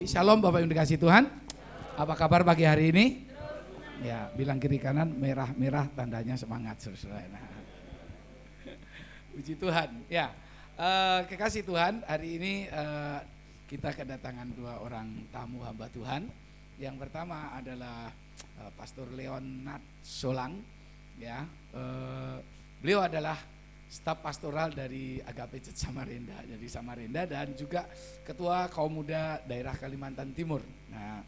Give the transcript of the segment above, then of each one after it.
Shalom Bapak yang dikasih Tuhan. Apa kabar pagi hari ini? Ya, bilang kiri kanan merah-merah tandanya semangat saudara. Nah, puji Tuhan. Ya, kekasih Tuhan, hari ini kita kedatangan dua orang tamu hamba Tuhan. Yang pertama adalah Pastor Leonard Solang. Ya, beliau adalah staf pastoral dari Agape Church Samarinda, jadi Samarinda, dan juga ketua kaum muda daerah Kalimantan Timur. Nah,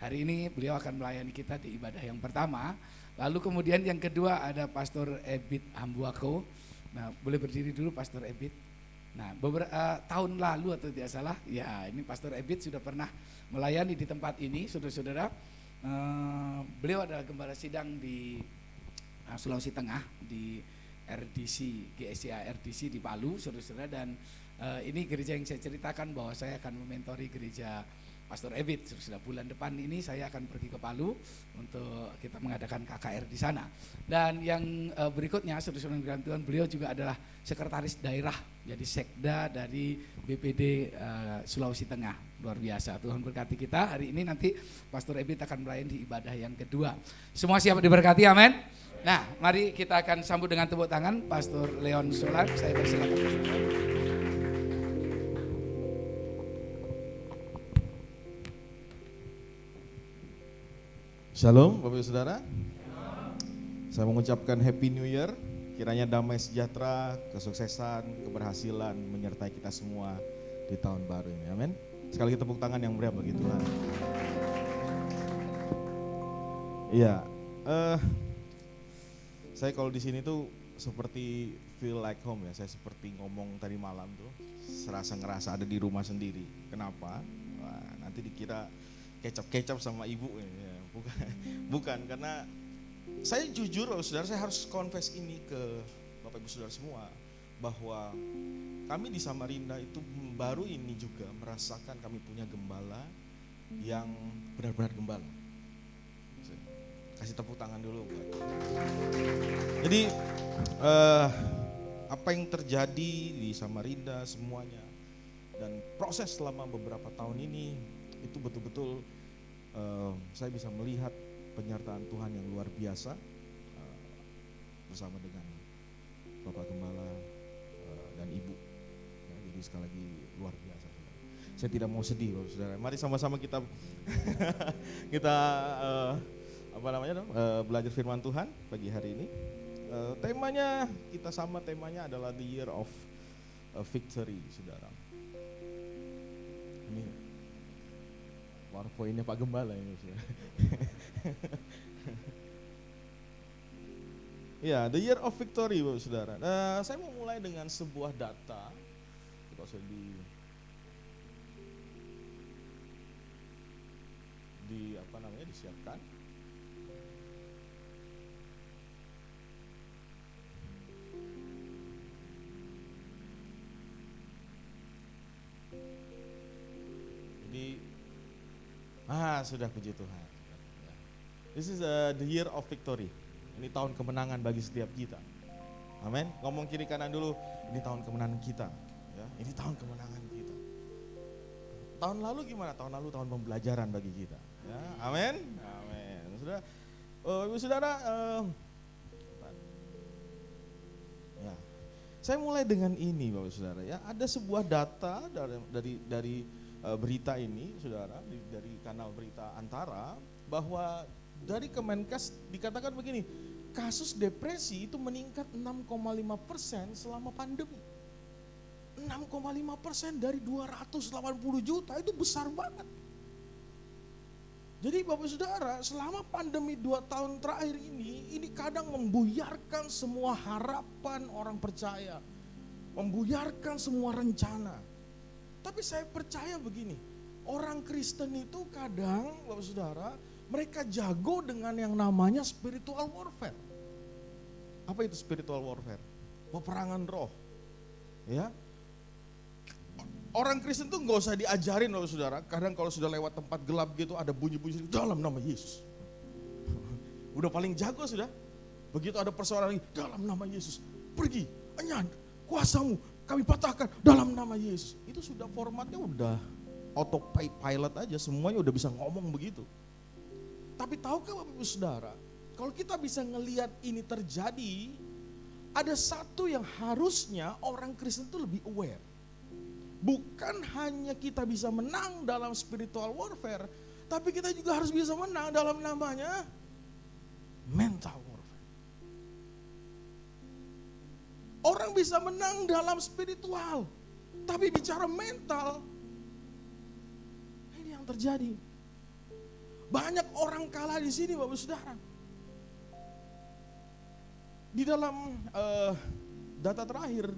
hari ini beliau akan melayani kita di ibadah yang pertama. Lalu kemudian yang kedua ada Pastor Ebit Hambuako. Nah, boleh berdiri dulu Pastor Ebit. Nah, beberapa tahun lalu atau tidak salah, ya ini Pastor Ebit sudah pernah melayani di tempat ini, saudara-saudara. Beliau adalah gembala sidang di Sulawesi Tengah, di RDC, GSCA RDC di Palu, saudara-saudara, dan ini gereja yang saya ceritakan bahwa saya akan mementori gereja Pastor Ebit. Saudara, bulan depan ini saya akan pergi ke Palu untuk kita mengadakan KKR di sana. Dan yang berikutnya, saudara-saudara Tuhan, beliau juga adalah sekretaris daerah, jadi sekda dari BPD Sulawesi Tengah. Luar biasa, Tuhan berkati kita. Hari ini nanti Pastor Ebit akan melayani di ibadah yang kedua. Semua siap diberkati, amin. Nah, mari kita akan sambut dengan tepuk tangan Pastor Leon Solang. Saya persilakan. Shalom Bapak Ibu Saudara. Saya mengucapkan Happy New Year. Kiranya damai sejahtera, kesuksesan, keberhasilan menyertai kita semua di tahun baru ini. Amin. Sekali lagi tepuk tangan yang meriah bagi Tuhan. Iya, saya kalau di sini tuh seperti feel like home ya. Saya seperti ngomong tadi malam tuh, serasa ngerasa ada di rumah sendiri. Kenapa? Wah, nanti dikira kecap-kecap sama ibu ya. Bukan, karena saya jujur saudara, saya harus confess ini ke Bapak Ibu Saudara semua, bahwa kami di Samarinda itu baru ini juga merasakan kami punya gembala yang benar-benar gembala. Kasih tepuk tangan dulu buat. Jadi apa yang terjadi di Samarinda semuanya dan proses selama beberapa tahun ini itu betul-betul saya bisa melihat penyertaan Tuhan yang luar biasa bersama dengan Bapak Gembala dan Ibu. Ya, jadi sekali lagi luar biasa. Saya tidak mau sedih, saudara. Mari sama-sama kita belajar firman Tuhan pagi hari ini. Temanya kita sama, temanya adalah the year of victory, saudara. Ini PowerPoint-nya Pak Gembala ini, saudara. Ya, the year of victory, Bapak Saudara. Saya mau mulai dengan sebuah data. Coba saya disiapkan. Sudah, puji Tuhan. This is the year of victory. Ini tahun kemenangan bagi setiap kita. Amin. Ngomong kiri kanan dulu, ini tahun kemenangan kita. Ya, ini tahun kemenangan kita. Tahun lalu gimana? Tahun lalu tahun pembelajaran bagi kita. Ya, amin. Amin. Saudara, Ibu Saudara, ya. Saya mulai dengan ini, Bapak Saudara. Ya, ada sebuah data dari berita ini, saudara, dari kanal berita Antara, bahwa dari Kemenkes dikatakan begini, kasus depresi itu meningkat 6,5% selama pandemi. 6,5% dari 280 juta, itu besar banget. Jadi Bapak Saudara, selama pandemi 2 tahun terakhir ini kadang membuyarkan semua harapan orang percaya, membuyarkan semua rencana. Tapi saya percaya begini, orang Kristen itu kadang, Bapak Saudara, mereka jago dengan yang namanya spiritual warfare. Apa itu spiritual warfare? Peperangan roh. Ya. Orang Kristen tuh nggak usah diajarin, Bapak Saudara. Kadang kalau sudah lewat tempat gelap gitu ada bunyi-bunyi dalam nama Yesus. Udah paling jago sudah. Begitu ada persoalan lagi, dalam nama Yesus. Pergi, enyan, kuasamu kami patahkan dalam nama Yesus. Itu sudah formatnya udah autopilot aja, semuanya udah bisa ngomong begitu. Tapi tahukah Bapak Ibu Saudara, kalau kita bisa ngelihat ini terjadi, ada satu yang harusnya orang Kristen itu lebih aware. Bukan hanya kita bisa menang dalam spiritual warfare, tapi kita juga harus bisa menang dalam namanya mental warfare. Orang bisa menang dalam spiritual, tapi bicara mental, ini yang terjadi. Banyak orang kalah di sini, Bapak Saudara. Di dalam data terakhir,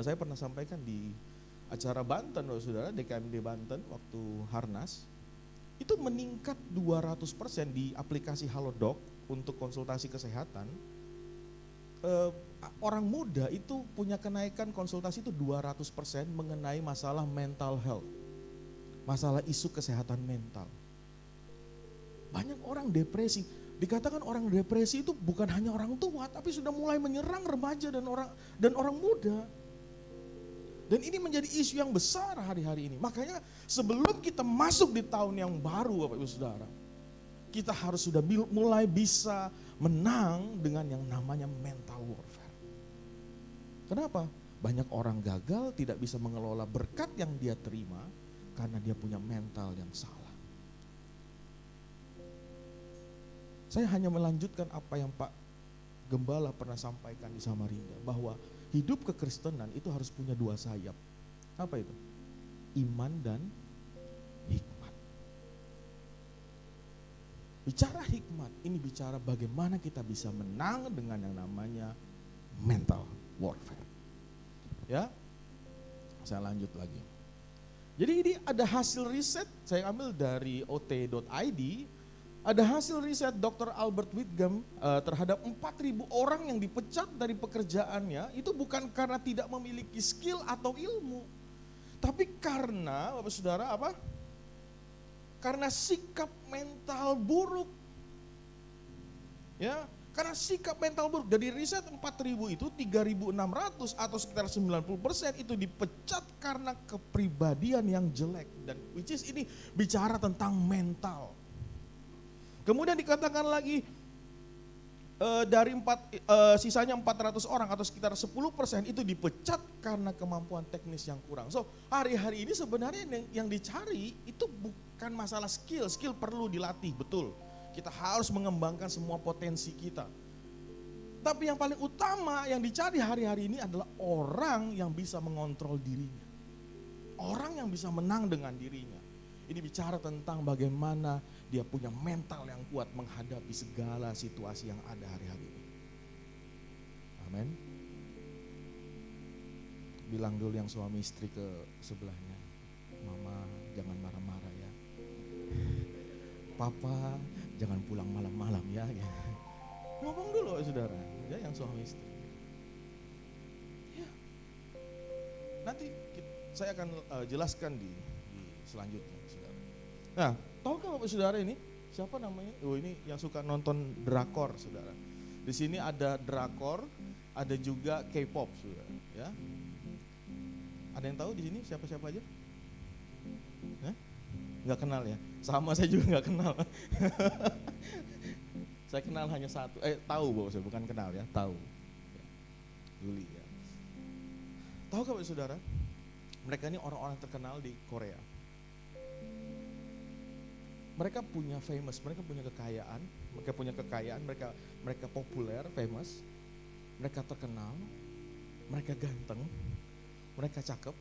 saya pernah sampaikan di acara Banten, Bapak Saudara, DKMD Banten waktu Harnas, itu meningkat 200% di aplikasi Halodoc untuk konsultasi kesehatan. Orang muda itu punya kenaikan konsultasi itu 200% mengenai masalah mental health, masalah isu kesehatan mental. Banyak orang depresi. Dikatakan orang depresi itu bukan hanya orang tua, tapi sudah mulai menyerang remaja dan orang muda. Dan ini menjadi isu yang besar hari-hari ini. Makanya sebelum kita masuk di tahun yang baru, Bapak Ibu Saudara, kita harus sudah mulai bisa menang dengan yang namanya mental warfare. Kenapa? Banyak orang gagal tidak bisa mengelola berkat yang dia terima karena dia punya mental yang salah. Saya hanya melanjutkan apa yang Pak Gembala pernah sampaikan di Samarinda, bahwa hidup kekristenan itu harus punya dua sayap. Apa itu? Iman dan hikmat. Bicara hikmat, ini bicara bagaimana kita bisa menang dengan yang namanya mental warfare. Ya, saya lanjut lagi. Jadi ini ada hasil riset, saya ambil dari ot.id, ada hasil riset Dr. Albert Whitgam terhadap 4.000 orang yang dipecat dari pekerjaannya, itu bukan karena tidak memiliki skill atau ilmu, tapi karena, Bapak Saudara, apa? Karena sikap mental buruk. Ya, karena sikap mental buruk. Dari riset 4.000 itu 3.600 atau sekitar 90% itu dipecat karena kepribadian yang jelek, dan which is ini bicara tentang mental. Kemudian dikatakan lagi dari sisanya 400 orang atau sekitar 10% itu dipecat karena kemampuan teknis yang kurang. So hari-hari ini sebenarnya yang dicari itu bukan masalah skill perlu dilatih, betul. Kita harus mengembangkan semua potensi kita. Tapi yang paling utama yang dicari hari-hari ini adalah orang yang bisa mengontrol dirinya. Orang yang bisa menang dengan dirinya. Ini bicara tentang bagaimana dia punya mental yang kuat menghadapi segala situasi yang ada hari-hari ini. Amin. Bilang dulu yang suami istri ke sebelahnya, Mama jangan marah-marah ya. Papa jangan pulang malam-malam ya. Ngomong dulu saudara, ya yang suami istri. Ya. Nanti saya akan jelaskan di selanjutnya, saudara. Nah, tahukah Bapak Saudara ini siapa namanya? Oh, ini yang suka nonton drakor, saudara. Di sini ada drakor, ada juga K-pop, saudara. Ya, ada yang tahu di sini siapa-siapa aja? Nggak kenal ya? Sama saya juga nggak kenal. Saya kenal hanya satu. Tahu Bapak Saudara, bukan kenal ya, tahu. Yuli ya. Tahukah Bapak Saudara? Mereka ini orang-orang terkenal di Korea. Mereka punya famous, mereka punya kekayaan, mereka populer, famous, mereka terkenal, mereka ganteng, mereka cakep,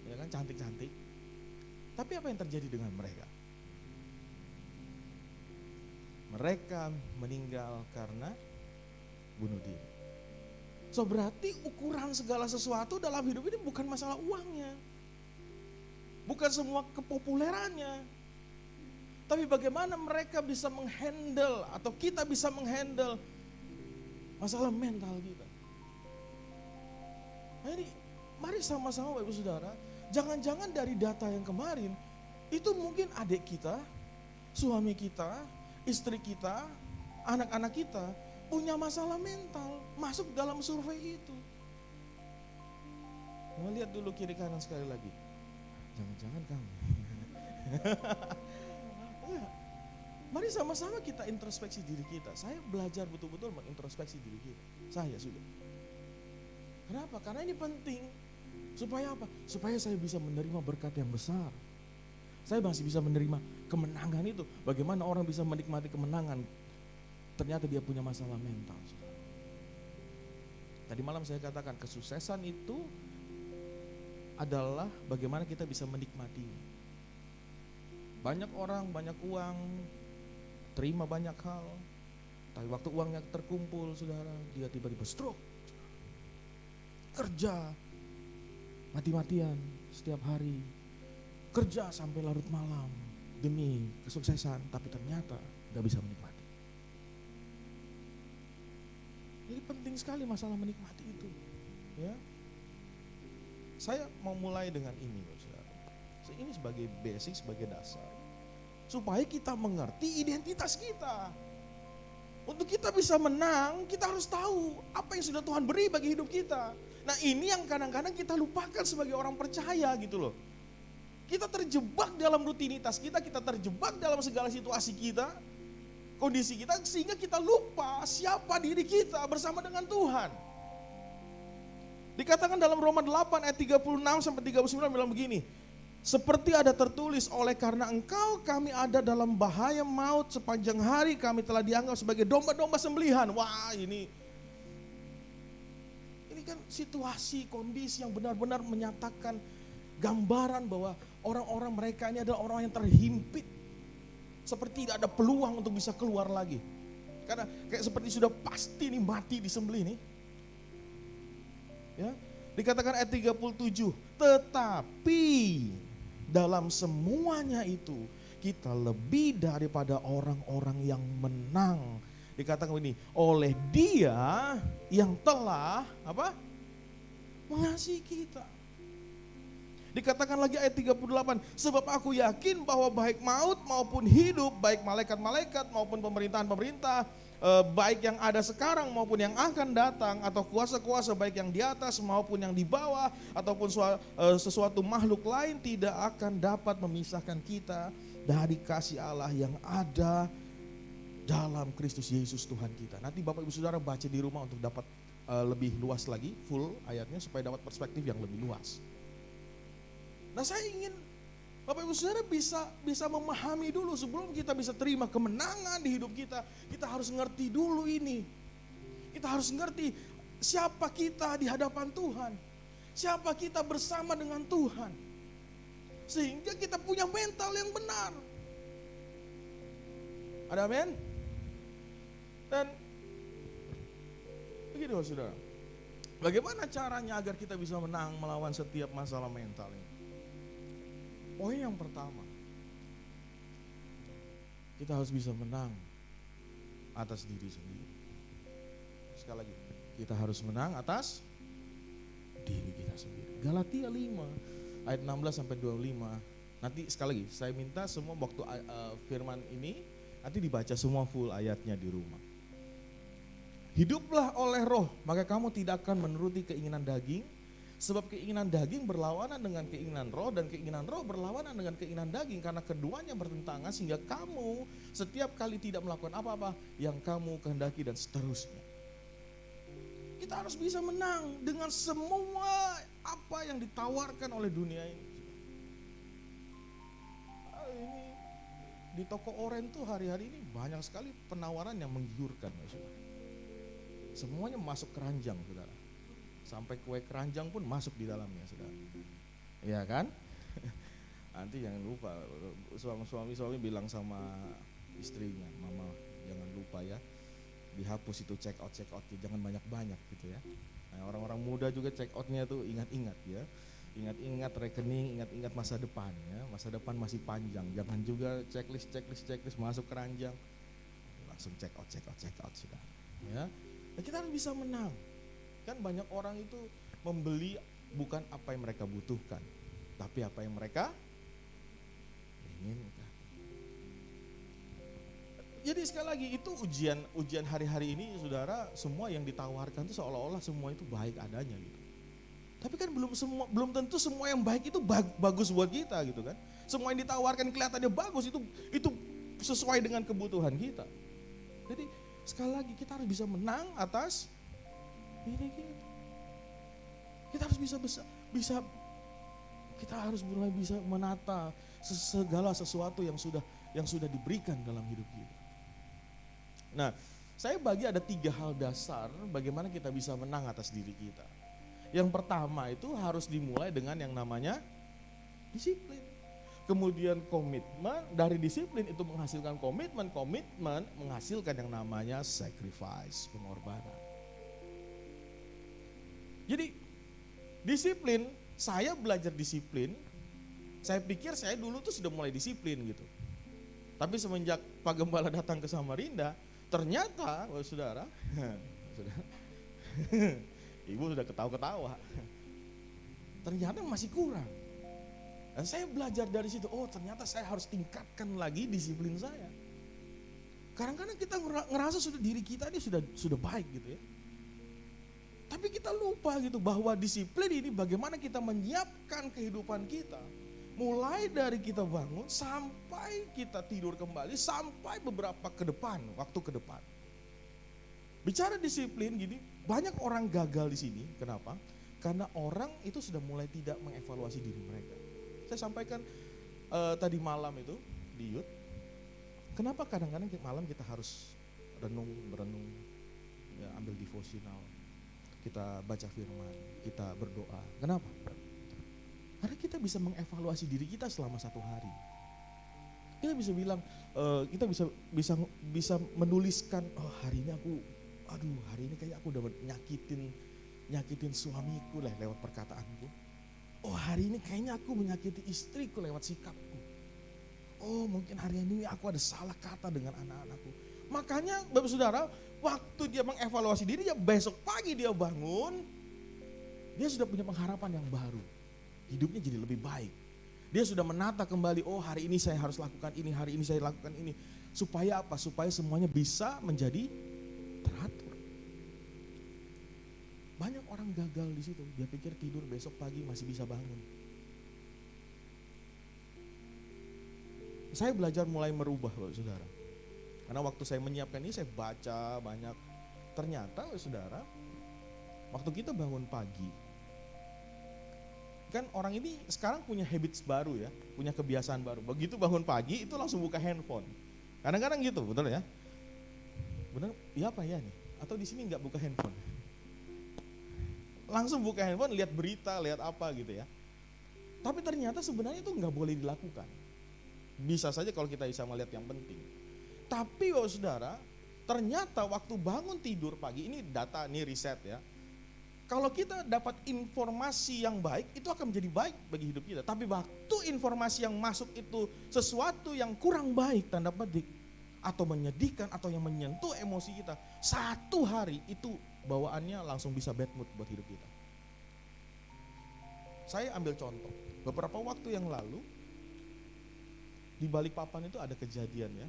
ya kan, cantik-cantik. Tapi apa yang terjadi dengan mereka? Mereka meninggal karena bunuh diri. So berarti ukuran segala sesuatu dalam hidup ini bukan masalah uangnya, bukan semua kepopulerannya. Tapi bagaimana mereka bisa menghandle atau kita bisa menghandle masalah mental kita. Nah ini mari sama-sama Bapak Ibu Saudara, jangan-jangan dari data yang kemarin itu mungkin adik kita, suami kita, istri kita, anak-anak kita punya masalah mental masuk dalam survei itu. Lihat dulu kiri kanan sekali lagi. Jangan-jangan kamu. Mari sama-sama kita introspeksi diri kita. Saya belajar betul-betul mengintrospeksi diri kita. Saya sudah. Kenapa? Karena ini penting. Supaya apa? Supaya saya bisa menerima berkat yang besar. Saya masih bisa menerima kemenangan itu. Bagaimana orang bisa menikmati kemenangan? Ternyata dia punya masalah mental. Tadi malam saya katakan kesuksesan itu adalah bagaimana kita bisa menikmatinya. Banyak orang, banyak uang, terima banyak hal, tapi waktu uangnya terkumpul, saudara, dia tiba-tiba stroke. Kerja mati-matian setiap hari, kerja sampai larut malam demi kesuksesan, tapi ternyata gak bisa menikmati. Jadi penting sekali masalah menikmati itu, ya. Saya mau mulai dengan ini, saudara. Ini sebagai basic, sebagai dasar, supaya kita mengerti identitas kita. Untuk kita bisa menang, kita harus tahu apa yang sudah Tuhan beri bagi hidup kita. Nah ini yang kadang-kadang kita lupakan sebagai orang percaya gitu loh. Kita terjebak dalam rutinitas kita terjebak dalam segala situasi kita, kondisi kita, sehingga kita lupa siapa diri kita bersama dengan Tuhan. Dikatakan dalam Roma 8 ayat 36 sampai 39 bilang begini. Seperti ada tertulis, oleh karena engkau kami ada dalam bahaya maut, sepanjang hari kami telah dianggap sebagai domba-domba sembelihan. Wah ini kan situasi, kondisi yang benar-benar menyatakan gambaran bahwa orang-orang mereka ini adalah orang yang terhimpit. Seperti tidak ada peluang untuk bisa keluar lagi. Karena kayak seperti sudah pasti nih mati disembelih nih. Ya, dikatakan ayat 37, tetapi dalam semuanya itu kita lebih daripada orang-orang yang menang. Dikatakan ini, oleh Dia yang telah apa? Mengasihi kita. Dikatakan lagi ayat 38, sebab aku yakin bahwa baik maut maupun hidup, baik malaikat-malaikat maupun pemerintahan-pemerintah, baik yang ada sekarang maupun yang akan datang, atau kuasa-kuasa baik yang di atas maupun yang di bawah, ataupun sesuatu makhluk lain tidak akan dapat memisahkan kita dari kasih Allah yang ada dalam Kristus Yesus Tuhan kita. Nanti Bapak Ibu Saudara baca di rumah untuk dapat lebih luas lagi, full ayatnya supaya dapat perspektif yang lebih luas. Nah saya ingin Bapak Ibu Saudara bisa memahami dulu sebelum kita bisa terima kemenangan di hidup kita. Kita harus ngerti dulu ini. Kita harus ngerti siapa kita di hadapan Tuhan. Siapa kita bersama dengan Tuhan. Sehingga kita punya mental yang benar. Ada amin? Dan begitu saudara. Bagaimana caranya agar kita bisa menang melawan setiap masalah mental ini? Poin yang pertama, kita harus bisa menang atas diri sendiri. Sekali lagi, kita harus menang atas diri kita sendiri. Galatia 5 ayat 16 sampai 25. Nanti sekali lagi, saya minta semua waktu firman ini nanti dibaca semua full ayatnya di rumah. Hiduplah oleh roh, maka kamu tidak akan menuruti keinginan daging. Sebab keinginan daging berlawanan dengan keinginan roh, dan keinginan roh berlawanan dengan keinginan daging. Karena keduanya bertentangan sehingga kamu setiap kali tidak melakukan apa-apa yang kamu kehendaki dan seterusnya. Kita harus bisa menang dengan semua apa yang ditawarkan oleh dunia ini. Ini di toko oren tuh hari-hari ini banyak sekali penawaran yang menggiurkan. Semuanya masuk keranjang, saudara. Sampai kue keranjang pun masuk di dalamnya, saudara. Iya kan? Nanti jangan lupa, suami bilang sama istrinya, mama jangan lupa ya, dihapus itu check out jangan banyak-banyak gitu ya. Nah, orang-orang muda juga check outnya tuh ingat-ingat ya. Ingat-ingat rekening, ingat-ingat masa depan ya. Masa depan masih panjang. Jangan juga checklist masuk keranjang. Langsung check out sudah. Ya. Nah, kita harus bisa menang. Kan banyak orang itu membeli bukan apa yang mereka butuhkan, tapi apa yang mereka inginkan. Jadi sekali lagi itu ujian hari-hari ini saudara, semua yang ditawarkan itu seolah-olah semua itu baik adanya gitu. Tapi kan belum tentu semua yang baik itu bagus buat kita gitu kan. Semua yang ditawarkan kelihatannya bagus itu sesuai dengan kebutuhan kita. Jadi sekali lagi kita harus bisa menang atas diri kita. Kita harus bisa kita harus mulai bisa menata segala sesuatu yang sudah diberikan dalam hidup kita. Nah, saya bagi ada 3 hal dasar bagaimana kita bisa menang atas diri kita. Yang pertama itu harus dimulai dengan yang namanya disiplin. Kemudian komitmen, dari disiplin itu menghasilkan komitmen menghasilkan yang namanya sacrifice, pengorbanan. Jadi disiplin, saya belajar disiplin, saya pikir saya dulu tuh sudah mulai disiplin gitu. Tapi semenjak Pak Gembala datang ke Samarinda, ternyata, saudara, ibu sudah ketawa-ketawa, ternyata masih kurang. Dan saya belajar dari situ, oh ternyata saya harus tingkatkan lagi disiplin saya. Kadang-kadang kita ngerasa diri kita ini sudah baik gitu ya. Tapi kita lupa gitu bahwa disiplin ini bagaimana kita menyiapkan kehidupan kita. Mulai dari kita bangun sampai kita tidur kembali, sampai beberapa waktu ke depan. Bicara disiplin gini, banyak orang gagal di sini. Kenapa? Karena orang itu sudah mulai tidak mengevaluasi diri mereka. Saya sampaikan tadi malam itu di Youth. Kenapa kadang-kadang malam kita harus berenung, ya, ambil devotional, kita baca firman, kita berdoa. Kenapa? Karena kita bisa mengevaluasi diri kita selama 1 hari. Kita bisa bilang, kita bisa menuliskan, oh hari ini kayak aku udah nyakitin suamiku lah lewat perkataanku. Oh hari ini kayaknya aku menyakiti istriku lewat sikapku. Oh mungkin hari ini aku ada salah kata dengan anak-anakku. Makanya Bapak Saudara, waktu dia mengevaluasi diri, ya besok pagi dia bangun, dia sudah punya pengharapan yang baru. Hidupnya jadi lebih baik. Dia sudah menata kembali, oh hari ini saya harus lakukan ini, hari ini saya lakukan ini. Supaya apa? Supaya semuanya bisa menjadi teratur. Banyak orang gagal di situ, dia pikir tidur besok pagi masih bisa bangun. Saya belajar mulai merubah Bapak Saudara. Karena waktu saya menyiapkan ini saya baca banyak. Ternyata Bapak Saudara, waktu kita bangun pagi, kan orang ini sekarang punya habits baru ya, punya kebiasaan baru. Begitu bangun pagi itu langsung buka handphone. Kadang-kadang gitu, betul ya? Benar? Iya apa ya nih? Atau di sini nggak buka handphone? Langsung buka handphone, lihat berita, lihat apa gitu ya. Tapi ternyata sebenarnya itu nggak boleh dilakukan. Bisa saja kalau kita bisa melihat yang penting. Tapi saudara, ternyata waktu bangun tidur pagi, ini data, ini riset ya. Kalau kita dapat informasi yang baik, itu akan menjadi baik bagi hidup kita. Tapi waktu informasi yang masuk itu sesuatu yang kurang baik, tanda petik, atau menyedihkan, atau yang menyentuh emosi kita, 1 hari itu bawaannya langsung bisa bad mood buat hidup kita. Saya ambil contoh, beberapa waktu yang lalu di Balikpapan itu ada kejadian ya,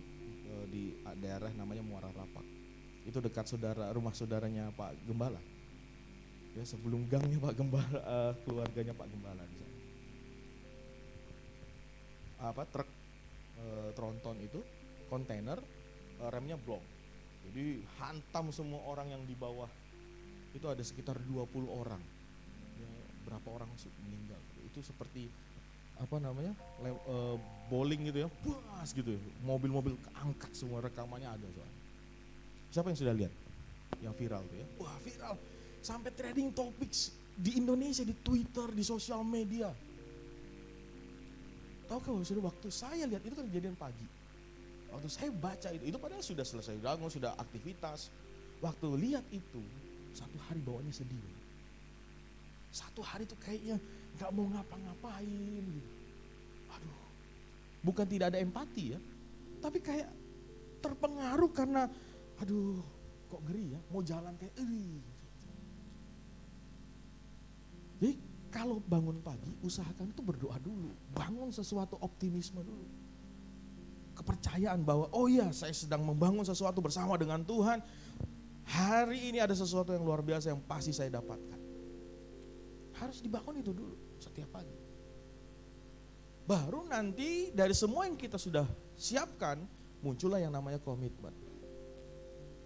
di daerah namanya Muara Rapak. Itu dekat rumah saudaranya Pak Gembala. Ya sebelum gangnya Pak Gembala, keluarganya Pak Gembala di sana. Truk tronton itu kontainer, remnya blong. Jadi hantam semua orang yang di bawah. Itu ada sekitar 20 orang. Ya, berapa orang meninggal. Itu seperti bowling gitu ya, bas gitu ya. Mobil-mobil keangkat semua, rekamannya ada soalnya. Siapa yang sudah lihat? Yang viral tuh ya. Wah, viral. Sampai trending topics di Indonesia, di Twitter, di sosial media. Tahu sudah waktu saya lihat itu kan kejadian pagi. Waktu saya baca itu padahal sudah selesai bangun, sudah aktivitas. Waktu lihat itu, 1 hari bawaannya sedih. 1 hari tuh kayaknya gak mau ngapa-ngapain gitu. Aduh, bukan tidak ada empati ya, tapi kayak terpengaruh karena aduh kok ngeri ya, mau jalan kayak Jadi kalau bangun pagi usahakan itu berdoa dulu, bangun sesuatu optimisme dulu. Kepercayaan bahwa oh iya saya sedang membangun sesuatu bersama dengan Tuhan. Hari ini ada sesuatu yang luar biasa yang pasti saya dapatkan. Harus dibangun itu dulu setiap pagi. Baru nanti dari semua yang kita sudah siapkan, muncullah yang namanya komitmen.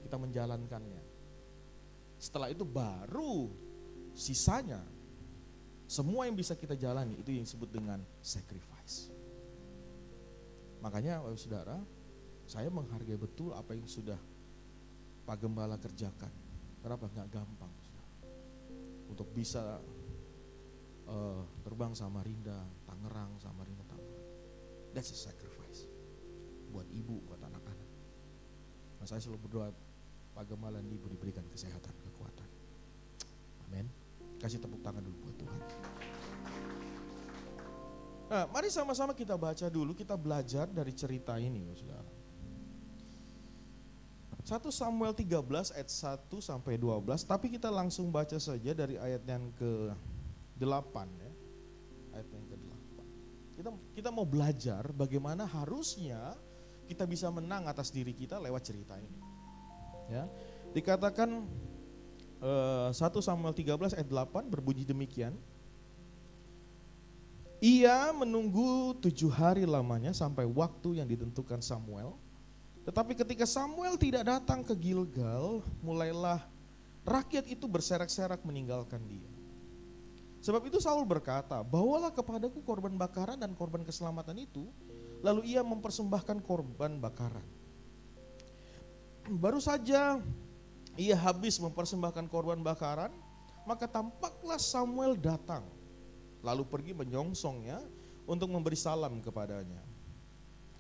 Kita menjalankannya. Setelah itu baru sisanya, semua yang bisa kita jalani, itu yang disebut dengan sacrifice. Makanya Bapak Saudara, saya menghargai betul apa yang sudah Pak Gembala kerjakan. Kenapa? Gak gampang, saudara. Untuk bisa terbang Samarinda, Tangerang, Samarinda, Tangerang. That's a sacrifice. Buat ibu, buat anak-anak. Nah, saya selalu berdoa, Pak Gembala dan ibu diberikan kesehatan, kekuatan. Amin. Kasih tepuk tangan dulu buat Tuhan. Nah, mari sama-sama kita baca dulu, kita belajar dari cerita ini, saudara. 1 Samuel 13 ayat 1 sampai 12, tapi kita langsung baca saja dari ayat yang ke-8 ya. Ayat yang ke-8. Kita mau belajar bagaimana harusnya kita bisa menang atas diri kita lewat cerita ini. Ya. Dikatakan 1 Samuel 13 ayat 8 berbunyi demikian. Ia menunggu 7 hari lamanya sampai waktu yang ditentukan Samuel. Tetapi ketika Samuel tidak datang ke Gilgal, mulailah rakyat itu berserak-serak meninggalkan dia. Sebab itu Saul berkata, bawalah kepadaku korban bakaran dan korban keselamatan itu. Lalu ia mempersembahkan korban bakaran. Baru saja ia habis mempersembahkan korban bakaran, maka tampaklah Samuel datang. Lalu pergi menyongsongnya untuk memberi salam kepadanya.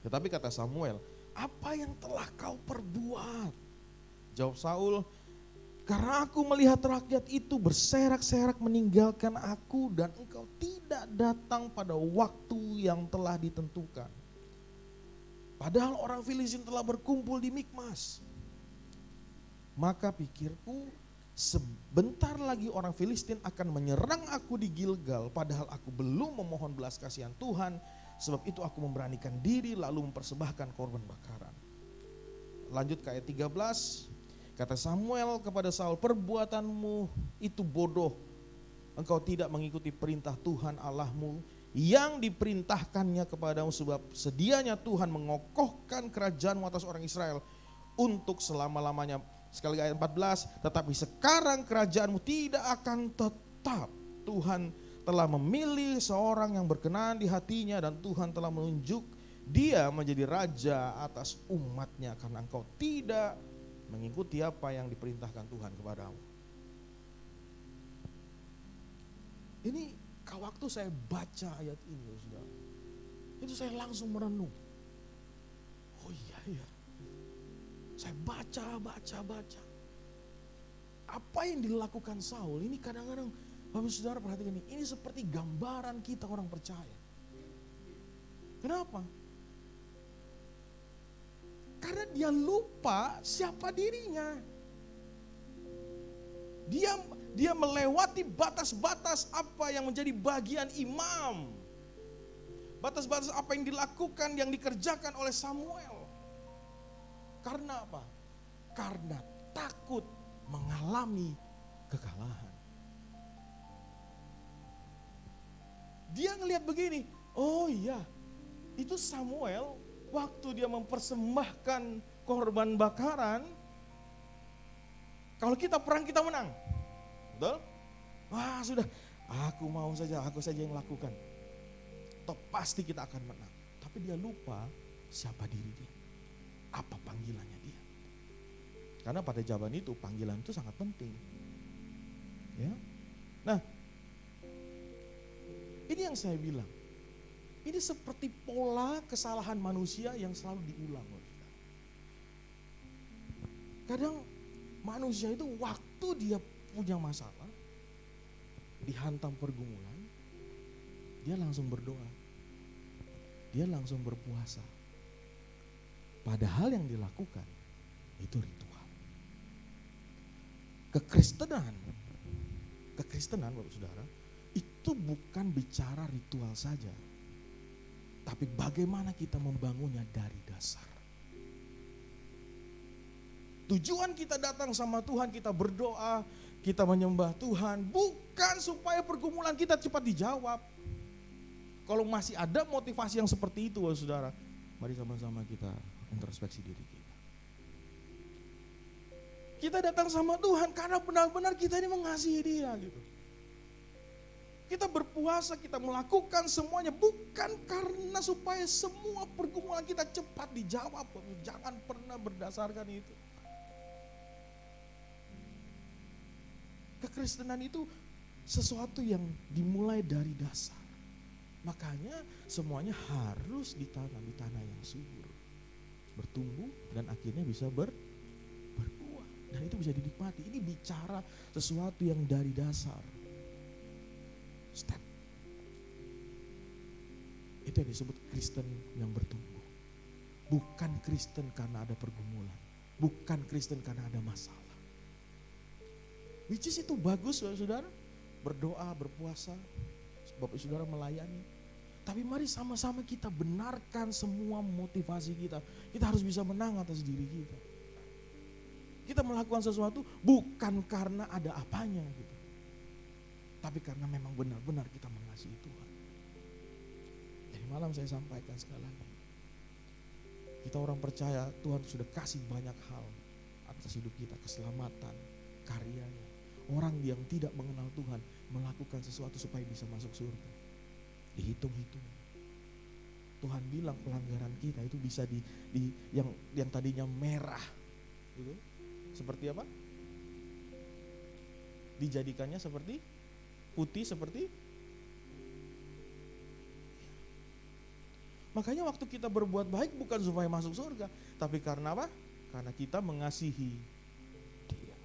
Tetapi kata Samuel, apa yang telah kau perbuat? Jawab Saul, karena aku melihat rakyat itu berserak-serak meninggalkan aku dan engkau tidak datang pada waktu yang telah ditentukan. Padahal orang Filistin telah berkumpul di Mikmas. Maka pikirku, sebentar lagi orang Filistin akan menyerang aku di Gilgal, padahal aku belum memohon belas kasihan Tuhan. Sebab itu aku memberanikan diri lalu mempersembahkan korban bakaran. Lanjut ke ayat 13. Kata Samuel kepada Saul, perbuatanmu itu bodoh. Engkau tidak mengikuti perintah Tuhan Allahmu yang diperintahkannya kepadamu, sebab sedianya Tuhan mengokohkan kerajaanmu atas orang Israel untuk selama-lamanya. Sekali ayat 14, tetapi sekarang kerajaanmu tidak akan tetap. Tuhan telah memilih seorang yang berkenan di hatinya dan Tuhan telah menunjuk dia menjadi raja atas umatnya karena engkau tidak mengikuti apa yang diperintahkan Tuhan kepadamu. Ini waktu saya baca ayat ini, saudara, itu saya langsung merenung. Oh iya. Saya baca. Apa yang dilakukan Saul ini kadang-kadang, Bapak Saudara perhatikan ini seperti gambaran kita orang percaya. Kenapa? Karena dia lupa siapa dirinya. Dia melewati batas-batas apa yang menjadi bagian imam. Batas-batas apa yang dilakukan, yang dikerjakan oleh Samuel. Karena apa? Karena takut mengalami kekalahan. Dia ngelihat begini, oh iya, itu Samuel waktu dia mempersembahkan korban bakaran, kalau kita perang kita menang. Betul? Wah sudah, aku saja yang lakukan. Toh pasti kita akan menang. Tapi dia lupa siapa diri dia. Apa panggilannya dia. Karena pada zaman itu panggilan itu sangat penting. Ya. Nah, ini yang saya bilang. Ini seperti pola kesalahan manusia yang selalu diulang. Kadang manusia itu waktu dia punya masalah, dihantam pergumulan, dia langsung berdoa. Dia langsung berpuasa. Padahal yang dilakukan itu ritual. Kekristenan Bapak Saudara, itu bukan bicara ritual saja. Tapi bagaimana kita membangunnya dari dasar. Tujuan kita datang sama Tuhan, kita berdoa, kita menyembah Tuhan bukan supaya pergumulan kita cepat dijawab. Kalau masih ada motivasi yang seperti itu, saudara, mari sama-sama kita introspeksi diri kita. Kita datang sama Tuhan karena benar-benar kita ini mengasihi Dia gitu. Kita berpuasa, kita melakukan semuanya bukan karena supaya semua pergumulan kita cepat dijawab. Jangan pernah berdasarkan itu. Kekristenan itu sesuatu yang dimulai dari dasar. Makanya semuanya harus ditanam di tanah yang subur. Bertumbuh dan akhirnya bisa berbuah. Dan itu bisa dinikmati. Ini bicara sesuatu yang dari dasar. Step. Itu yang disebut Kristen yang bertumbuh. Bukan Kristen karena ada pergumulan. Bukan Kristen karena ada masalah. Which is itu bagus saudara. Berdoa, berpuasa. Bapak saudara melayani. Tapi mari sama-sama kita benarkan semua motivasi kita. Kita harus bisa menang atas diri kita. Kita melakukan sesuatu bukan karena ada apanya gitu. Tapi karena memang benar-benar kita mengasihi Tuhan. Jadi malam saya sampaikan sekali lagi. Kita orang percaya Tuhan sudah kasih banyak hal atas hidup kita. Keselamatan, karyanya. Orang yang tidak mengenal Tuhan melakukan sesuatu supaya bisa masuk surga. Dihitung-hitung. Tuhan bilang pelanggaran kita itu bisa yang tadinya merah. Gitu. Seperti apa? Dijadikannya seperti putih seperti. Makanya waktu kita berbuat baik bukan supaya masuk surga, tapi karena apa? Karena kita mengasihi Dia.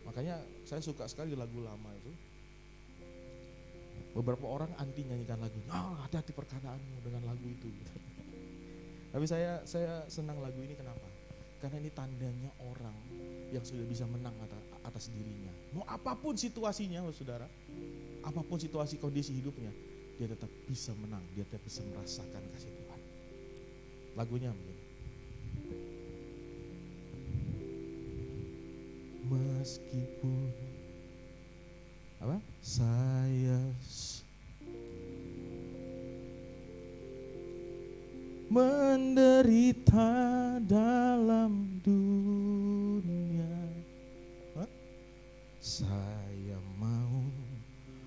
Makanya saya suka sekali lagu lama itu. Beberapa orang anti nyanyikan lagu. Hati-hati perkataanmu dengan lagu itu. Tapi saya senang lagu ini kenapa? Karena ini tandanya orang yang sudah bisa menang atas dirinya. Mau apapun situasinya, saudara, apapun situasi kondisi hidupnya, dia tetap bisa menang, dia tetap bisa merasakan kasih Tuhan. Lagunya begini. Meskipun apa? Saya menderita dalam dunia, saya mau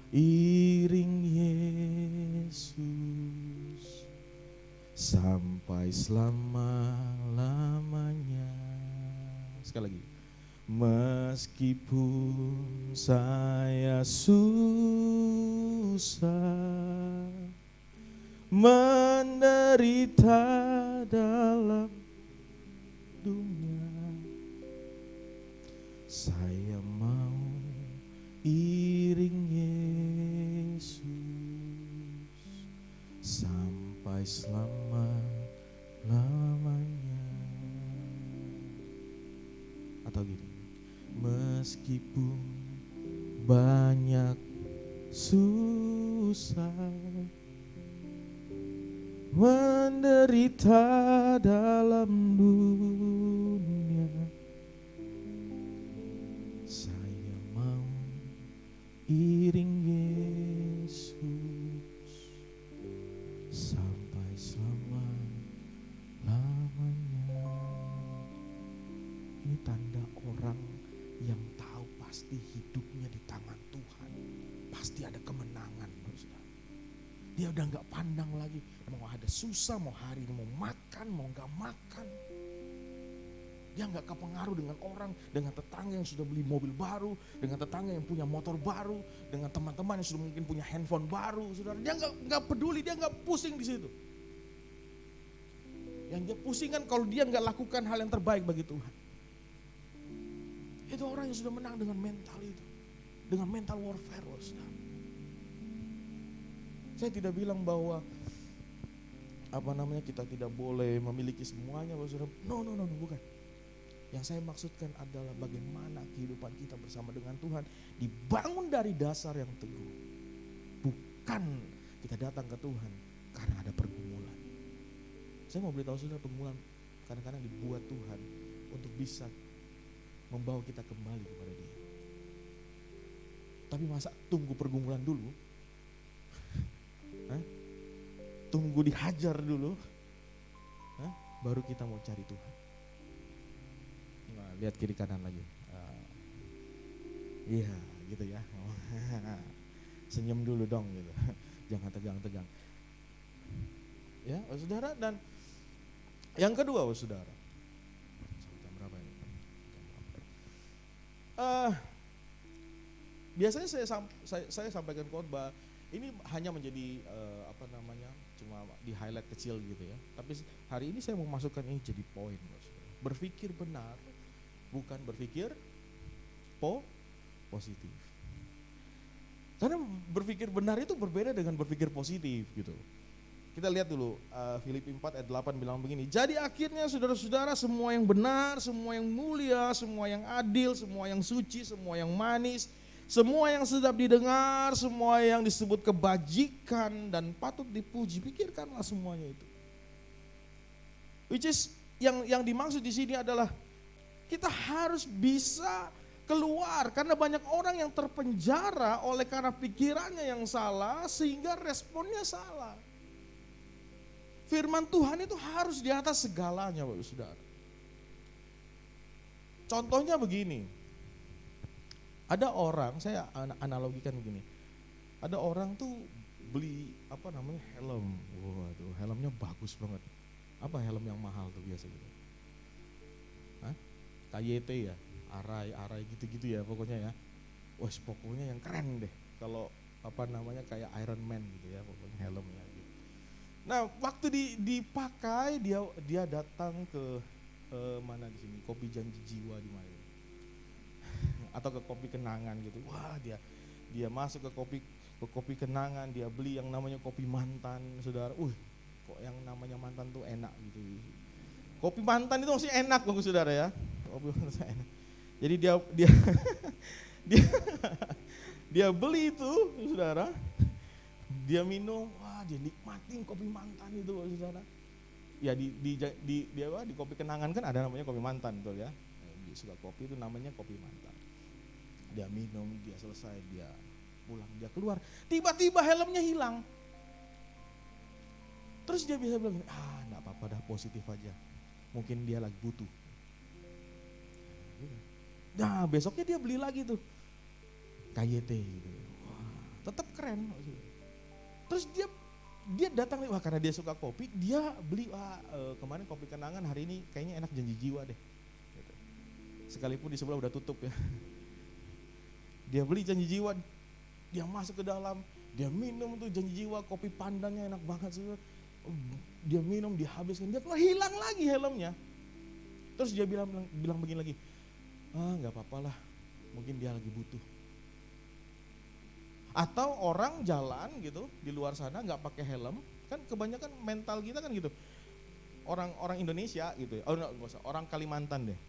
iring Yesus sampai selama-lamanya. Sekali lagi. Meskipun saya susah menderita dalam dunia, saya mau iring Yesus sampai selama-lamanya. Atau gini, meskipun banyak susah menderita dalam dunia, saya mau iring Yesus sampai selama-lamanya. Ini tanda orang yang tahu pasti hidupnya di tangan Tuhan. Pasti ada kemenangan. Dia udah gak pandang lagi mau ada susah, mau hari ini mau makan, mau gak makan. Dia gak kepengaruh dengan orang, dengan tetangga yang sudah beli mobil baru, dengan tetangga yang punya motor baru, dengan teman-teman yang sudah mungkin punya handphone baru. Saudara, dia gak peduli, dia gak pusing di situ. Yang dia pusing kan kalau dia gak lakukan hal yang terbaik bagi Tuhan. Itu orang yang sudah menang dengan mental itu. Dengan mental warfare, saudara. Saya tidak bilang bahwa kita tidak boleh memiliki semuanya, saudara. No, bukan. Yang saya maksudkan adalah bagaimana kehidupan kita bersama dengan Tuhan dibangun dari dasar yang teguh. Bukan kita datang ke Tuhan karena ada pergumulan. Saya mau beritahu saudara, pergumulan kadang-kadang dibuat Tuhan untuk bisa membawa kita kembali kepada Dia. Tapi masa tunggu pergumulan dulu? Hah? Tunggu dihajar dulu? Hah? Baru kita mau cari Tuhan. Nah, lihat kiri kanan lagi. Iya, gitu ya. Senyum dulu dong gitu. Jangan tegang-tegang. Ya, saudara, dan yang kedua, saudara. Jam berapa ini? Biasanya saya sampaikan khotbah ini hanya menjadi cuma di highlight kecil gitu ya. Tapi hari ini saya mau masukkan ini jadi poin, saudara. Berpikir benar, bukan berpikir positif. Karena berpikir benar itu berbeda dengan berpikir positif gitu. Kita lihat dulu Filipi 4 ayat 8 bilang begini. Jadi akhirnya saudara-saudara, semua yang benar, semua yang mulia, semua yang adil, semua yang suci, semua yang manis, semua yang sedap didengar, semua yang disebut kebajikan dan patut dipuji, pikirkanlah semuanya itu. Which is yang dimaksud di sini adalah kita harus bisa keluar, karena banyak orang yang terpenjara oleh karena pikirannya yang salah sehingga responnya salah. Firman Tuhan itu harus di atas segalanya, Bapak Saudara. Contohnya begini. Ada orang, saya analogikan begini. Ada orang tuh beli helm. Waduh, helmnya bagus banget. Apa helm yang mahal tuh biasa gitu? Hah? KYT ya, Arai gitu-gitu ya pokoknya ya. Wah, pokoknya yang keren deh. Kalau kayak Iron Man gitu ya, pokoknya helmnya gitu. Nah, waktu dipakai dia datang ke mana di sini, Kopi Janji Jiwa di mana, atau ke Kopi Kenangan gitu. Wah, dia masuk ke kopi kenangan, dia beli yang namanya kopi mantan, saudara. Kok yang namanya mantan tuh enak gitu. Kopi mantan itu maksudnya enak, Bang Saudara ya. Kopi mantan enak. Jadi dia dia beli itu, saudara. Dia minum, dia nikmatin kopi mantan itu, saudara. Ya di Kopi Kenangan kan ada namanya kopi mantan, betul ya. Dia suka kopi itu namanya kopi mantan. Dia minum, dia selesai, dia pulang, dia keluar. Tiba-tiba helmnya hilang. Terus dia bisa bilang, enggak apa-apa dah, positif aja. Mungkin dia lagi butuh. Nah, besoknya dia beli lagi tuh KYT gitu. Tetap keren. Terus dia datang, karena dia suka kopi, dia beli kemarin Kopi Kenangan, hari ini kayaknya enak Janji Jiwa deh. Gitu. Sekalipun di sebelah udah tutup ya. Dia beli Janji Jiwa, dia masuk ke dalam, dia minum tuh Janji Jiwa, kopi pandannya enak banget sih. Dia minum, dihabiskan, dia keluar, hilang lagi helmnya. Terus dia bilang begini lagi, nggak apa-apa lah, mungkin dia lagi butuh. Atau orang jalan gitu di luar sana nggak pakai helm, kan kebanyakan mental kita kan gitu. Orang Indonesia gitu ya, orang Kalimantan deh,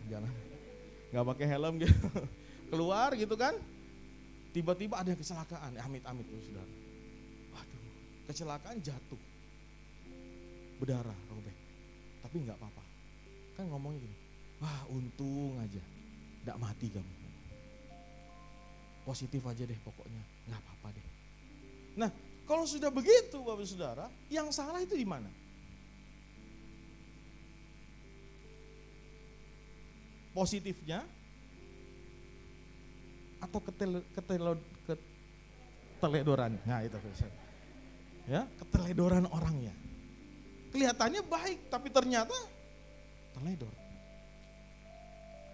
jalan nggak pakai helm gitu, keluar gitu kan, tiba-tiba ada kecelakaan, amit-amit saudara. Waduh, kecelakaan, jatuh, berdarah, robek, tapi nggak apa-apa. Kan ngomongnya gini, wah untung aja, nggak mati kamu. Positif aja deh pokoknya, nggak apa-apa deh. Nah, kalau sudah begitu Bapak Saudara, yang salah itu di mana? Positifnya atau keteledoran? Nah itu ya, keteledoran orangnya. Kelihatannya baik, tapi ternyata teledor.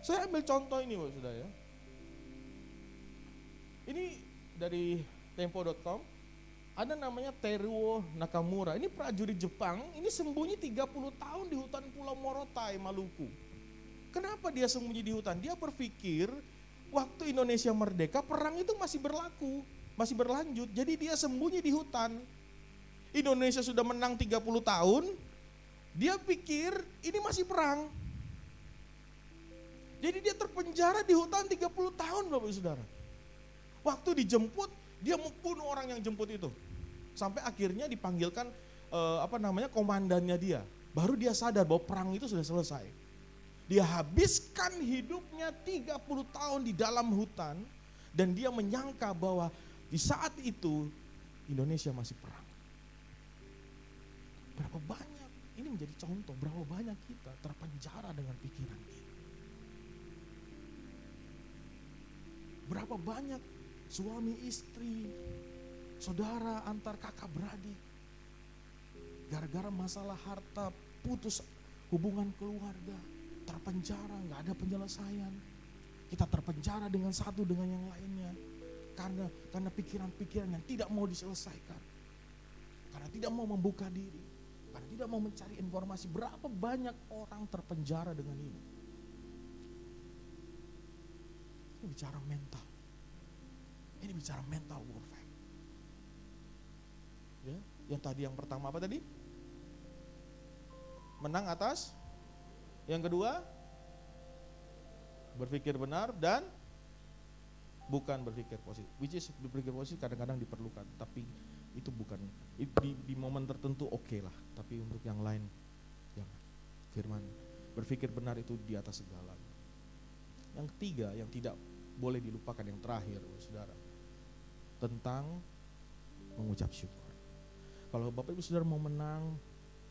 Saya ambil contoh ini Bapak Saudara ya. Ini dari tempo.com, ada namanya Teruo Nakamura. Ini prajurit Jepang, ini sembunyi 30 tahun di hutan Pulau Morotai, Maluku. Kenapa dia sembunyi di hutan? Dia berpikir waktu Indonesia merdeka, perang itu masih berlaku, masih berlanjut. Jadi dia sembunyi di hutan. Indonesia sudah menang 30 tahun, dia pikir ini masih perang. Jadi dia terpenjara di hutan 30 tahun Bapak Saudara. Waktu dijemput, dia mau bunuh orang yang jemput itu. Sampai akhirnya dipanggilkan komandannya dia. Baru dia sadar bahwa perang itu sudah selesai. Dia habiskan hidupnya 30 tahun di dalam hutan dan dia menyangka bahwa di saat itu Indonesia masih perang. Berapa banyak, ini menjadi contoh berapa banyak kita terpenjara dengan pikiran kita. Berapa banyak suami istri, saudara antar kakak beradik, gara-gara masalah harta putus hubungan keluarga, terpenjara, nggak ada penyelesaian. Kita terpenjara dengan satu dengan yang lainnya karena pikiran-pikiran yang tidak mau diselesaikan, karena tidak mau membuka diri, karena tidak mau mencari informasi. Berapa banyak orang terpenjara dengan ini? Ini bicara mental. Ini bicara mental warfare. Ya, yang tadi yang pertama apa tadi? Menang atas. Yang kedua, berpikir benar dan bukan berpikir positif. Which is berpikir positif kadang-kadang diperlukan, tapi itu bukan di momen tertentu oke lah, tapi untuk yang lain jangan. Firman berpikir benar itu di atas segalanya. Yang ketiga yang tidak boleh dilupakan, yang terakhir saudara, tentang mengucap syukur. Kalau Bapak Ibu Saudara mau menang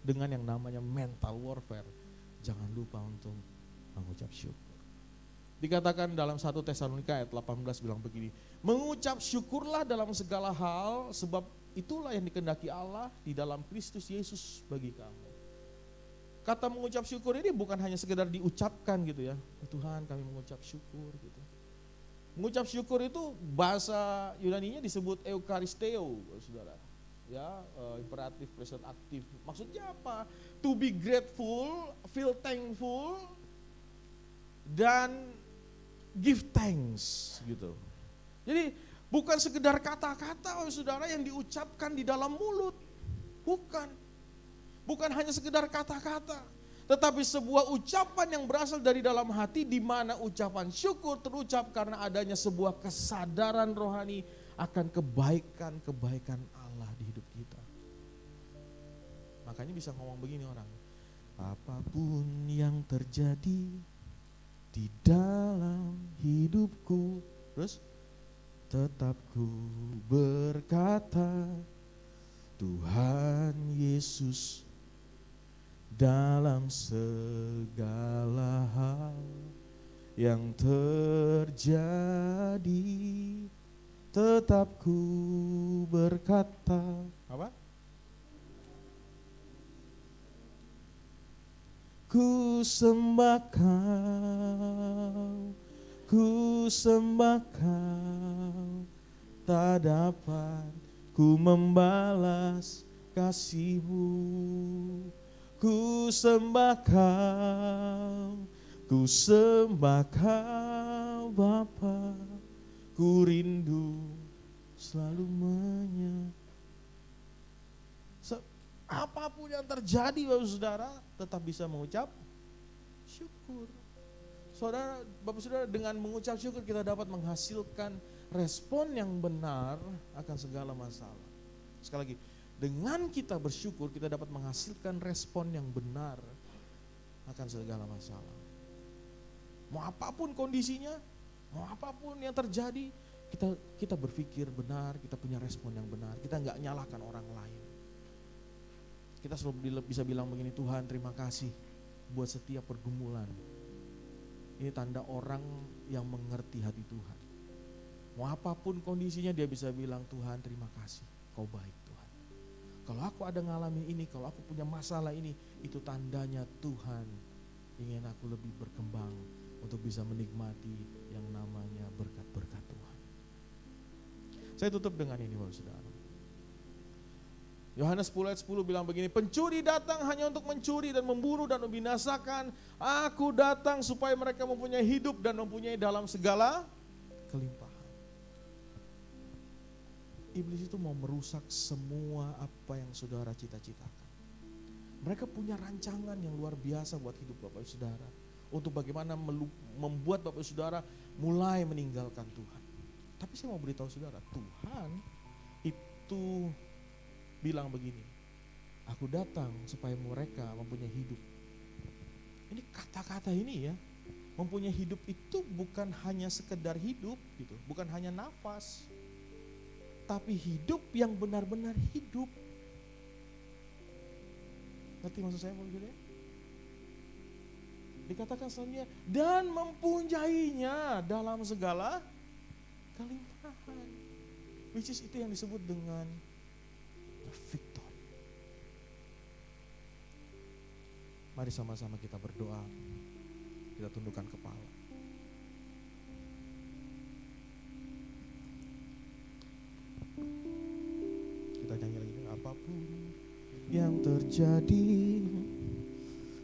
dengan yang namanya mental warfare, jangan lupa untuk mengucap syukur. Dikatakan dalam 1 Tesalonika ayat 18 bilang begini, mengucap syukurlah dalam segala hal, sebab itulah yang dikehendaki Allah di dalam Kristus Yesus bagi kamu. Kata mengucap syukur ini bukan hanya sekedar diucapkan gitu ya, Tuhan kami mengucap syukur gitu. Mengucap syukur itu bahasa Yunaninya disebut eukaristeo, saudara. Ya, imperatif present aktif. Maksudnya apa? To be grateful, feel thankful, dan give thanks gitu. Jadi bukan sekedar kata-kata saudara yang diucapkan di dalam mulut. Bukan hanya sekedar kata-kata, tetapi sebuah ucapan yang berasal dari dalam hati, di mana ucapan syukur terucap karena adanya sebuah kesadaran rohani akan kebaikan-kebaikan Allah di hidup kita. Makanya bisa ngomong begini orang, apapun yang terjadi di dalam hidupku, terus tetap ku berkata Tuhan Yesus dalam segala hal yang terjadi, tetap ku berkata apa? Ku sembah kau, tak dapat ku membalas kasih-Mu. Ku sembah kau Bapa, ku rindu selalu apapun yang terjadi Bapak Saudara, tetap bisa mengucap syukur. Saudara, Bapak Saudara, dengan mengucap syukur kita dapat menghasilkan respon yang benar akan segala masalah. Sekali lagi, dengan kita bersyukur kita dapat menghasilkan respon yang benar akan segala masalah. Mau apapun kondisinya, mau apapun yang terjadi, kita berpikir benar, kita punya respon yang benar. Kita nggak nyalahkan orang lain. Kita selalu bisa bilang begini, Tuhan terima kasih buat setiap pergumulan. Ini tanda orang yang mengerti hati Tuhan. Mau apapun kondisinya dia bisa bilang, Tuhan terima kasih, kau baik Tuhan. Kalau aku ada ngalamin ini, kalau aku punya masalah ini, itu tandanya Tuhan ingin aku lebih berkembang untuk bisa menikmati yang namanya berkat-berkat Tuhan. Saya tutup dengan ini Bapak Saudara. Yohanes 10 ayat 10 bilang begini, pencuri datang hanya untuk mencuri dan membunuh dan membinasakan. Aku datang supaya mereka mempunyai hidup dan mempunyai dalam segala kelimpahan. Iblis itu mau merusak semua apa yang saudara cita-citakan. Mereka punya rancangan yang luar biasa buat hidup Bapak Saudara. Untuk bagaimana membuat Bapak Saudara mulai meninggalkan Tuhan. Tapi saya mau beritahu saudara, Tuhan itu bilang begini, aku datang supaya mereka mempunyai hidup. Ini Ini kata-kata ini ya, mempunyai hidup itu bukan hanya sekedar hidup gitu, bukan hanya nafas, tapi hidup yang benar-benar hidup. Ngerti maksud saya Bapak Ibu ya? Dikatakan selanjutnya, dan mempunyainya dalam segala kelimpahan. Which is itu yang disebut dengan victor. Mari sama-sama kita berdoa. Kita tundukkan kepala. Kita nyanyi lagi. Apapun yang terjadi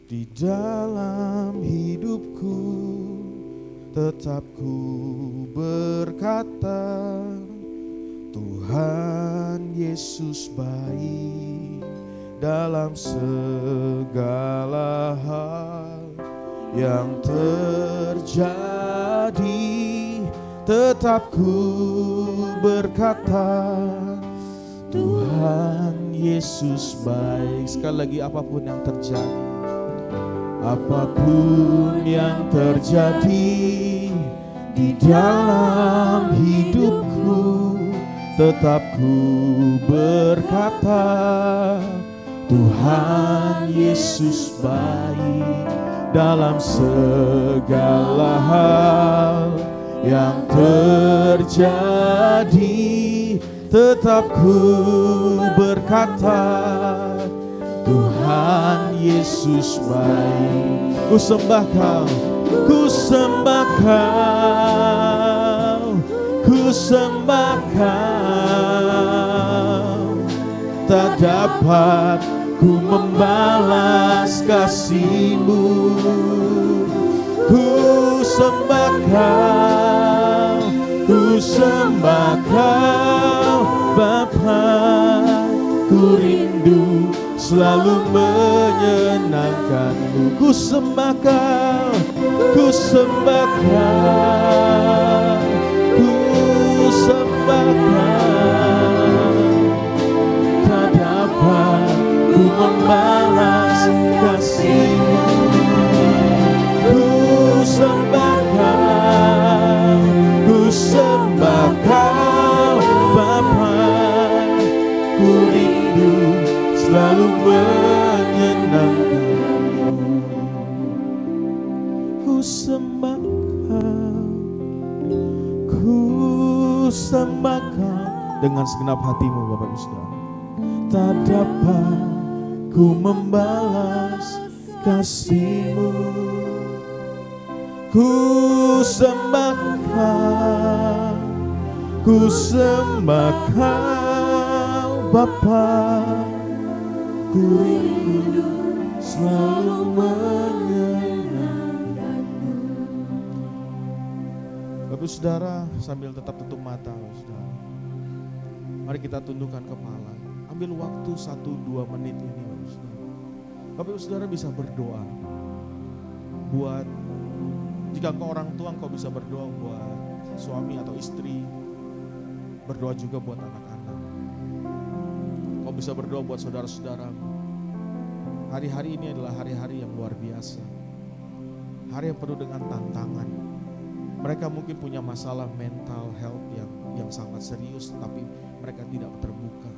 di dalam hidupku, tetap ku berkata, Tuhan Yesus baik dalam segala hal yang terjadi. Tetap ku berkata, Tuhan Yesus baik. Sekali lagi, apapun yang terjadi, apapun yang terjadi di dalam hidupku, tetap ku berkata, Tuhan Yesus baik dalam segala hal yang terjadi. Tetap ku berkata, Tuhan Yesus baik. Ku sembah Kau, ku sembah Kau, ku sembah Kau. Tak dapat ku membalas kasih-Mu. Ku sembah Kau, ku sembah Kau Bapa. Ku rindu selalu menyenangkan-Mu. Ku sembah Kau, ku sembah Kau, ku sembah Kau. Tak dapat ku membalas kasih-Mu. Ku sembah Kau, ku sembah Kau Bapa. Ku rindu selalu menyenangkan-Mu. Ku sembah Kau, ku sembah Kau dengan segenap hatimu Bapak Ibu Saudara. Tak dapat ku membalas kasih-Mu. Ku sembah Kau, ku sembah Kau Bapa. Ku rindu selalu menyenangkan-Mu. Bapak Saudara, sambil tetap tutup mata Saudara, mari kita tundukkan kepala. Ambil waktu 1-2 menit ini Bapak Saudara. Bapak Saudara bisa berdoa buat, jika engkau orang tua, engkau bisa berdoa buat suami atau istri. Berdoa juga buat anak-anak. Kau bisa berdoa buat saudara-saudara. Hari-hari ini adalah hari-hari yang luar biasa. Hari yang penuh dengan tantangan. Mereka mungkin punya masalah mental health yang sangat serius, tapi mereka tidak terbuka.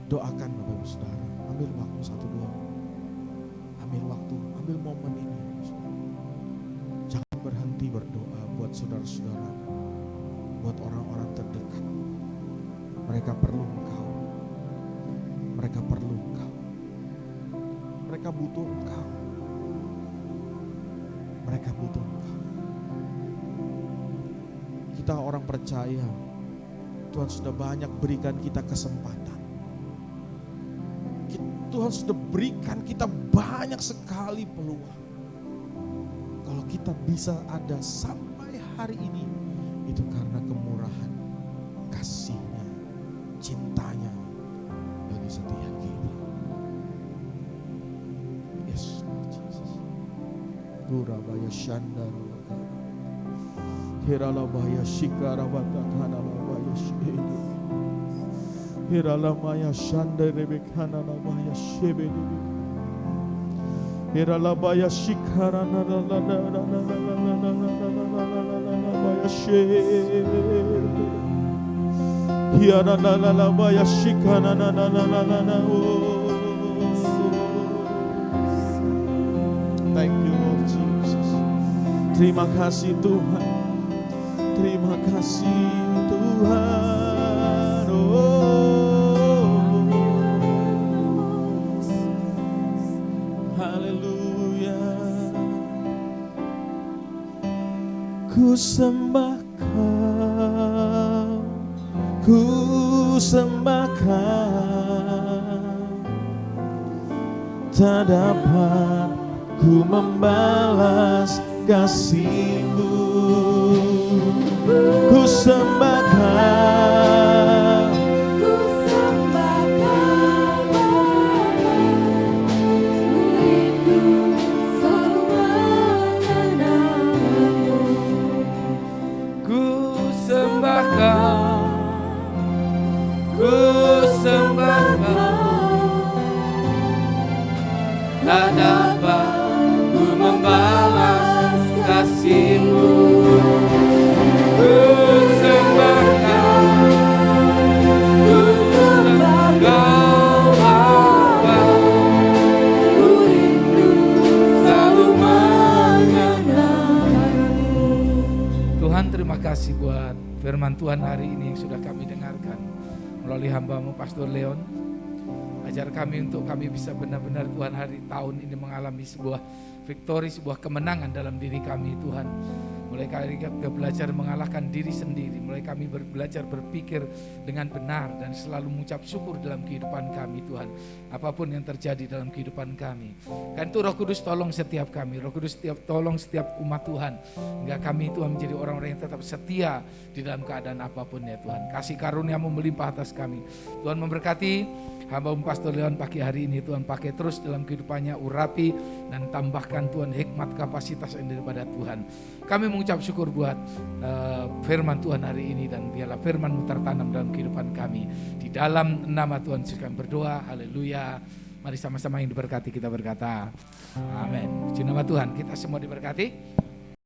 Doakan Bapak Ibu Saudara. Ambil waktu 1-2. Ambil waktu, ambil momen ini. Jangan berhenti berdoa buat saudara-saudara, buat orang-orang terdekat. Mereka perlu Engkau. Mereka perlu Engkau. Mereka butuh Engkau. Mereka butuh Engkau. Kita orang percaya, Tuhan sudah banyak berikan kita kesempatan. Tuhan sudah berikan kita banyak sekali peluang. Kalau kita bisa ada sampai hari ini, itu karena kemurahan, kasih-Nya, cintanya bagi setiap kita. Yes, Jesus. Gurabaya Shandara Hiralabaya Shikarabatakhanalabaya Shede Hiralamaya Shandarebekhanalabaya Shebede Iralabaya shikarana baya she. Hiaralabaya shikarana Thank you Lord Jesus. Terima kasih Tuhan. Terima kasih Tuhan. Haleluya. Ku sembah Kau, ku sembah Kau. Tak dapat ku membalas kasih-Mu. Ku sembah Kau, ku sembah Kau, rindu selalu mengenangmu. Ku sembah Kau, ku sembah Kau, tak dapat ku membalas kasih-Mu. Ku sembah Kau, ku sembah Kau Bapa, ku rindu selalu mengenangmu. Tuhan, terima kasih buat firman Tuhan hari ini yang sudah kami dengarkan melalui hamba-Mu Pastor Leon. Ajar kami untuk kami bisa benar-benar Tuhan hari tahun ini mengalami sebuah victory, sebuah kemenangan dalam diri kami Tuhan. Mulai kami belajar mengalahkan diri sendiri, mulai kami belajar berpikir dengan benar dan selalu mengucap syukur dalam kehidupan kami Tuhan. Apapun yang terjadi dalam kehidupan kami. Kan itu Roh Kudus tolong setiap kami, Roh Kudus tolong setiap umat Tuhan. Hingga kami Tuhan menjadi orang-orang yang tetap setia di dalam keadaan apapun ya Tuhan. Kasih karunia-Mu melimpah atas kami. Tuhan memberkati hamba-Mu Pastor Leon pagi hari ini Tuhan, pakai terus dalam kehidupannya, urapi dan tambahkan Tuhan hikmat kapasitas yang daripada Tuhan. Kami mengucap syukur buat firman Tuhan hari ini dan biarlah firman-Mu tertanam dalam kehidupan kami. Di dalam nama Tuhan kami berdoa, haleluya. Mari sama-sama yang diberkati kita berkata, amin. Puji nama Tuhan, kita semua diberkati.